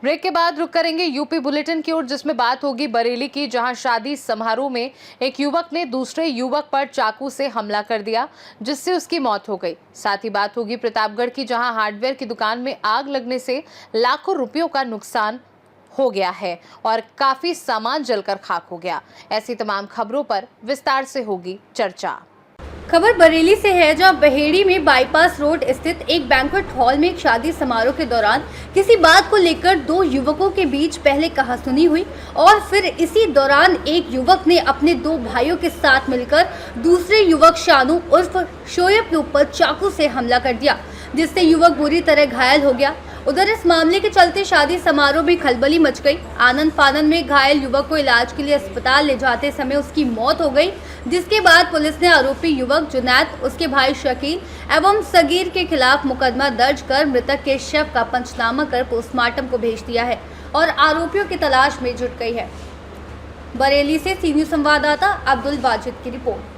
Break के बाद रुक करेंगे यूपी बुलेटिन की ओर, जिसमें बात होगी बरेली की, जहां शादी समारोह में एक युवक ने दूसरे युवक पर चाकू से हमला कर दिया, जिससे उसकी मौत हो गई। साथ ही बात होगी प्रतापगढ़ की, जहां हार्डवेयर की दुकान में आग लगने से लाखों रुपयों का नुकसान हो गया है और काफी सामान जलकर खाक हो गया। ऐसी तमाम खबरों पर विस्तार से होगी चर्चा। खबर बरेली से है, जहां बहेड़ी में बाईपास रोड स्थित एक बैंक्वेट हॉल में एक शादी समारोह के दौरान किसी बात को लेकर दो युवकों के बीच पहले कहासुनी हुई और फिर इसी दौरान एक युवक ने अपने दो भाइयों के साथ मिलकर दूसरे युवक शानू उर्फ शोएब के ऊपर चाकू से हमला कर दिया, जिससे युवक बुरी तरह घायल हो गया। उधर इस मामले के चलते शादी समारोह में खलबली मच गई। आनंद फानन में घायल युवक को इलाज के लिए अस्पताल ले जाते समय उसकी मौत हो गई, जिसके बाद पुलिस ने आरोपी युवक जुनैद, उसके भाई शकील एवं सगीर के खिलाफ मुकदमा दर्ज कर मृतक के शव का पंचनामा कर पोस्टमार्टम को भेज दिया है और आरोपियों की तलाश में जुट गई है। बरेली से सी न्यूज़ संवाददाता अब्दुल वाजिद की रिपोर्ट।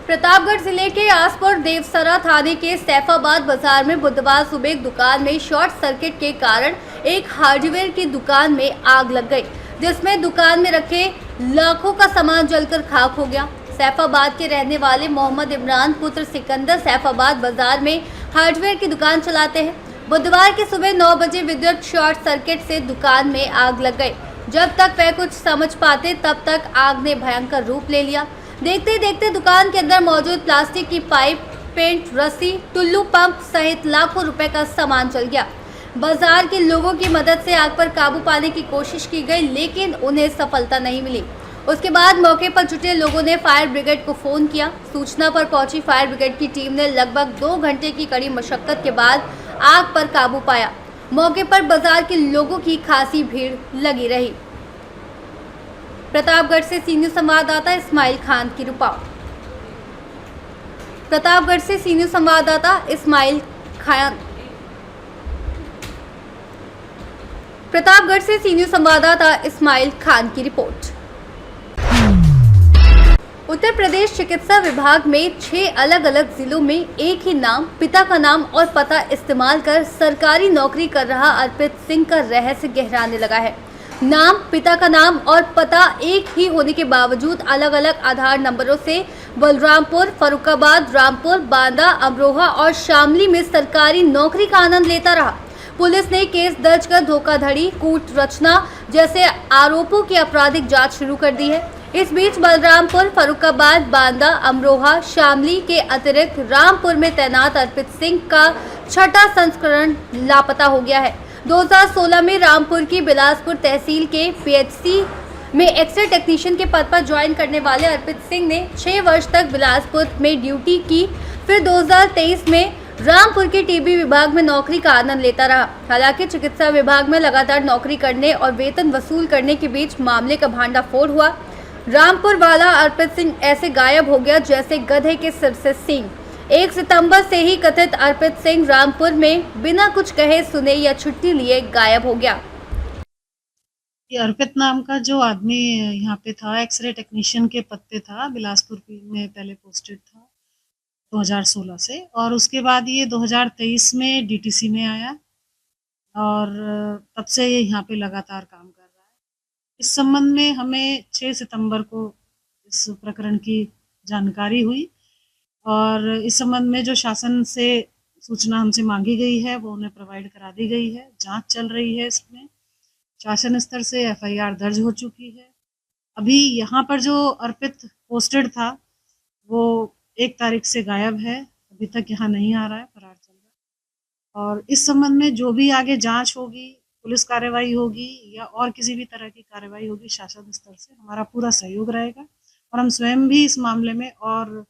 प्रतापगढ़ जिले के आसपुर देवसरा थाने के सैफाबाद बाजार में बुधवार सुबह एक दुकान में शॉर्ट सर्किट के कारण एक हार्डवेयर की दुकान में आग लग गई, जिसमें दुकान में रखे लाखों का सामान जलकर खाक हो गया। सैफाबाद के रहने वाले मोहम्मद इमरान पुत्र सिकंदर सैफाबाद बाजार में हार्डवेयर की दुकान चलाते हैं। बुधवार की सुबह 9 बजे विद्युत शॉर्ट सर्किट से दुकान में आग लग गई। जब तक वह कुछ समझ पाते तब तक आग ने भयंकर रूप ले लिया। देखते देखते दुकान के अंदर मौजूद प्लास्टिक की पाइप, पेंट, रस्सी, टुल्लू पंप सहित लाखों रुपए का सामान जल गया। बाजार के लोगों की मदद से आग पर काबू पाने की कोशिश की गई, लेकिन उन्हें सफलता नहीं मिली। उसके बाद मौके पर जुटे लोगों ने फायर ब्रिगेड को फोन किया। सूचना पर पहुंची फायर ब्रिगेड की टीम ने लगभग 2 घंटे की कड़ी मशक्कत के बाद आग पर काबू पाया। मौके पर बाजार के लोगों की खासी भीड़ लगी रही। प्रतापगढ़ से सी न्यूज़ संवाददाता इस्माइल खान की रिपोर्ट। प्रतापगढ़ से सी न्यूज़ संवाददाता इस्माइल खान। प्रतापगढ़ से सी न्यूज़ संवाददाता इस्माइल खान की रिपोर्ट। उत्तर प्रदेश चिकित्सा विभाग में 6 अलग अलग जिलों में एक ही नाम, पिता का नाम और पता इस्तेमाल कर सरकारी नौकरी कर रहा अर्पित सिंह का रहस्य गहराने लगा है। नाम, पिता का नाम और पता एक ही होने के बावजूद अलग अलग आधार नंबरों से बलरामपुर, फर्रुखाबाद, रामपुर, बांदा, अमरोहा और शामली में सरकारी नौकरी का आनंद लेता रहा। पुलिस ने केस दर्ज कर धोखाधड़ी, कूट रचना जैसे आरोपों की आपराधिक जांच शुरू कर दी है। इस बीच बलरामपुर, फर्रुखाबाद, बांदा, अमरोहा, शामली के अतिरिक्त रामपुर में तैनात अर्पित सिंह का 6ठा संस्करण लापता हो गया है। 2016 में रामपुर की बिलासपुर तहसील के पीएचसी में एक्सरे टेक्नीशियन के पद पर ज्वाइन करने वाले अर्पित सिंह ने 6 वर्ष तक बिलासपुर में ड्यूटी की। फिर 2023 में रामपुर के टीबी विभाग में नौकरी का आनंद लेता रहा। हालांकि चिकित्सा विभाग में लगातार नौकरी करने और वेतन वसूल करने के बीच मामले का भांडाफोड़ हुआ। रामपुर वाला अर्पित सिंह ऐसे गायब हो गया जैसे गधे के सिर से सींग। 1 सितंबर से ही कथित अर्पित सिंह रामपुर में बिना कुछ कहे सुने या छुट्टी लिए गायब हो गया। ये अर्पित नाम का जो आदमी यहाँ पे था, एक्सरे टेक्नीशियन के पद पे था, बिलासपुर में पहले पोस्टेड था 2016 से, और उसके बाद ये 2023 में डीटीसी में आया और तब से ये यहाँ पे लगातार काम कर रहा है। इस संबंध में हमें 6 सितंबर को इस प्रकरण की जानकारी हुई और इस संबंध में जो शासन से सूचना हमसे मांगी गई है वो उन्हें प्रोवाइड करा दी गई है। जांच चल रही है, इसमें शासन स्तर से एफआईआर दर्ज हो चुकी है। अभी यहाँ पर जो अर्पित पोस्टेड था वो 1 तारीख से गायब है, अभी तक यहाँ नहीं आ रहा है, फरार चल रहा है। और इस संबंध में जो भी आगे जांच होगी, पुलिस कार्रवाई होगी या और किसी भी तरह की कार्रवाई होगी, शासन स्तर से हमारा पूरा सहयोग रहेगा और हम स्वयं भी इस मामले में और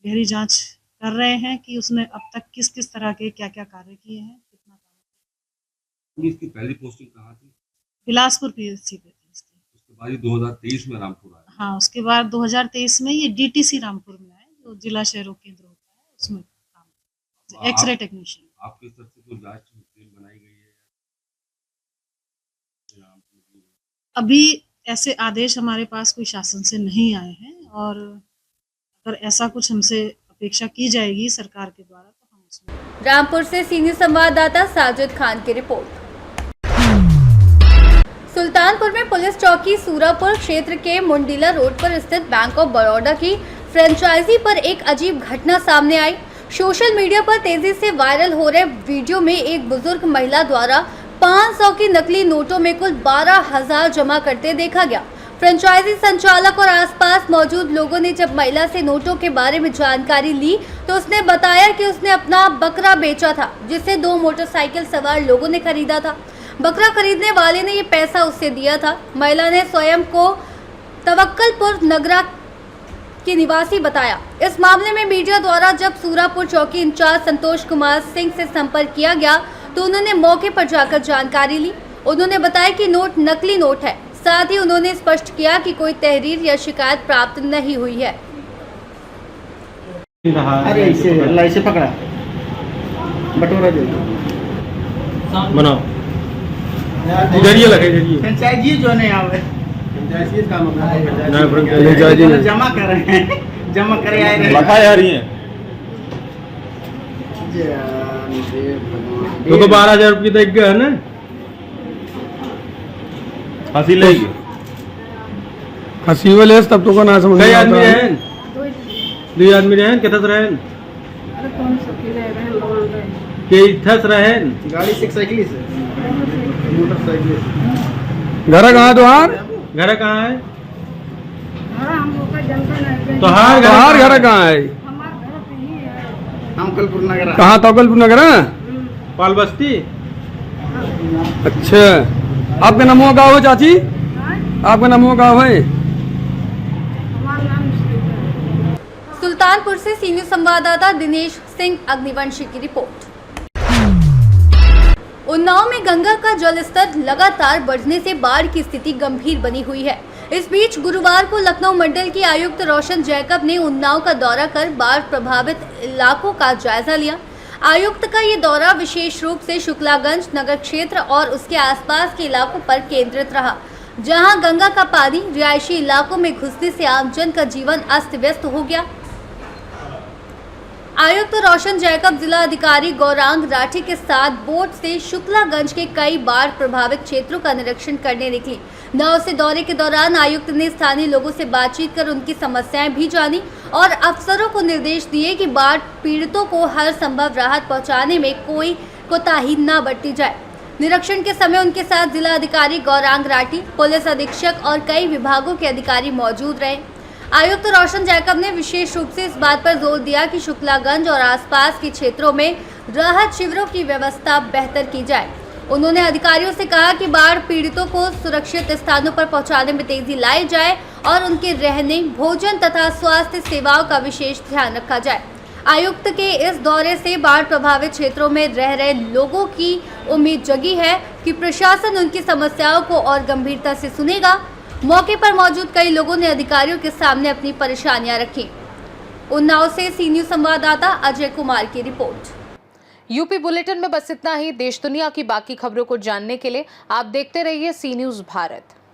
गहरी जांच कर रहे हैं कि उसने अब तक किस किस तरह के क्या क्या कार्य किए हैं, कितना काम। इसकी पहली पोस्टिंग कहाँ थी? बिलासपुर पीएचसी पे थी इसकी। उसके बाद 2023 में रामपुर आया। हाँ, उसके बाद 2023 में ये डीटीसी रामपुर में आए, जो जिला शहरों केंद्र होता है उसमें काम, एक्सरे टेक्नीशियन। आपकी तरफ से कोई जांच टीम बनाई गई है? अभी ऐसे आदेश हमारे पास कोई शासन से नहीं आए हैं और अगर ऐसा कुछ हमसे अपेक्षा की जाएगी सरकार के द्वारा तो हम उसमें। रामपुर से सी न्यूज़ संवाददाता साजिद खान की रिपोर्ट। सुल्तानपुर में पुलिस चौकी सूरापुर क्षेत्र के मुंडीला रोड पर स्थित बैंक ऑफ बड़ौदा की फ्रेंचाइजी पर एक अजीब घटना सामने आई। सोशल मीडिया पर तेजी से वायरल हो रहे वीडियो में एक बुजुर्ग महिला द्वारा 500 की नकली नोटों में कुल 12,000 जमा करते देखा गया। फ्रेंचाइजी संचालक और आसपास मौजूद लोगों ने जब महिला से नोटों के बारे में जानकारी ली तो उसने बताया कि उसने अपना बकरा बेचा था, जिसे 2 मोटरसाइकिल सवार लोगों ने खरीदा था। बकरा खरीदने वाले ने ये पैसा उससे दिया था। महिला ने स्वयं को तवक्कलपुर नगरा की निवासी बताया। इस मामले में मीडिया द्वारा जब सूरापुर चौकी इंचार्ज संतोष कुमार सिंह से संपर्क किया गया तो उन्होंने मौके पर जाकर जानकारी ली। उन्होंने बताया कि नोट नकली नोट है। साथ ही उन्होंने स्पष्ट किया कि कोई तहरीर या शिकायत प्राप्त नहीं हुई है। अरे ऐसे पकड़ा बटोरा दे बनाओ इधर ये लगे इधर ये फ्रेंचाइजी जो नहीं आवे फ्रेंचाइजी काम अपना जमा कर रहे हैं, जमा करे आए रहे लफाई आ रही है तो 12,000 रुपये तक गया है ना। हंसी लेगी हंसी वाले तब तो ना समझ कई आदमी रहें 2 आदमी रहें कितने रहें के इथस रहें गाड़ी से साइकिल से मोटरसाइकिल घर कहाँ तुहार घर कहाँ है तुहार घर कहाँ है हम कलपुर नगर कहाँ तौकलपुर नगर है? पाल बस्ती। अच्छा आपका नाम का हो चाची, आपका नाम का है? सुल्तानपुर से सीनियर संवाददाता दिनेश सिंह अग्निवंशी की रिपोर्ट। उन्नाव में गंगा का जलस्तर लगातार बढ़ने से बाढ़ की स्थिति गंभीर बनी हुई है। इस बीच गुरुवार को लखनऊ मंडल के आयुक्त रोशन जैकब ने उन्नाव का दौरा कर बाढ़ प्रभावित इलाकों का जायजा लिया। आयुक्त का ये दौरा विशेष रूप से शुक्लागंज नगर क्षेत्र और उसके आसपास के इलाकों पर केंद्रित रहा, जहां गंगा का पानी रिहायशी इलाकों में घुसने से आमजन का जीवन अस्त व्यस्त हो गया। आयुक्त रोशन जैकब जिला अधिकारी गौरांग राठी के साथ बोट से शुक्लागंज के कई बाढ़ प्रभावित क्षेत्रों का निरीक्षण करने निकली। नाव से दौरे के दौरान आयुक्त ने स्थानीय लोगों से बातचीत कर उनकी समस्याएं भी जानी और अफसरों को निर्देश दिए कि बाढ़ पीड़ितों को हर संभव राहत पहुंचाने में कोई कोताही न बरती जाए। निरीक्षण के समय उनके साथ जिला अधिकारी गौरांग राठी, पुलिस अधीक्षक और कई विभागों के अधिकारी मौजूद रहे। आयुक्त रोशन जैकब ने विशेष रूप से इस बात पर जोर दिया कि शुक्लागंज और आसपास के क्षेत्रों में राहत शिविरों की व्यवस्था बेहतर की जाए। उन्होंने अधिकारियों से कहा कि बाढ़ पीड़ितों को सुरक्षित स्थानों पर पहुंचाने में तेजी लाई जाए और उनके रहने, भोजन तथा स्वास्थ्य सेवाओं का विशेष ध्यान रखा जाए। आयुक्त के इस दौरे से बाढ़ प्रभावित क्षेत्रों में रह रहे लोगों की उम्मीद जगी है कि प्रशासन उनकी समस्याओं को और गंभीरता से सुनेगा। मौके पर मौजूद कई लोगों ने अधिकारियों के सामने अपनी परेशानियां रखी। उन्नाव से सीनियर संवाददाता अजय कुमार की रिपोर्ट। यूपी बुलेटिन में बस इतना ही। देश दुनिया की बाकी खबरों को जानने के लिए आप देखते रहिए सी न्यूज़ भारत।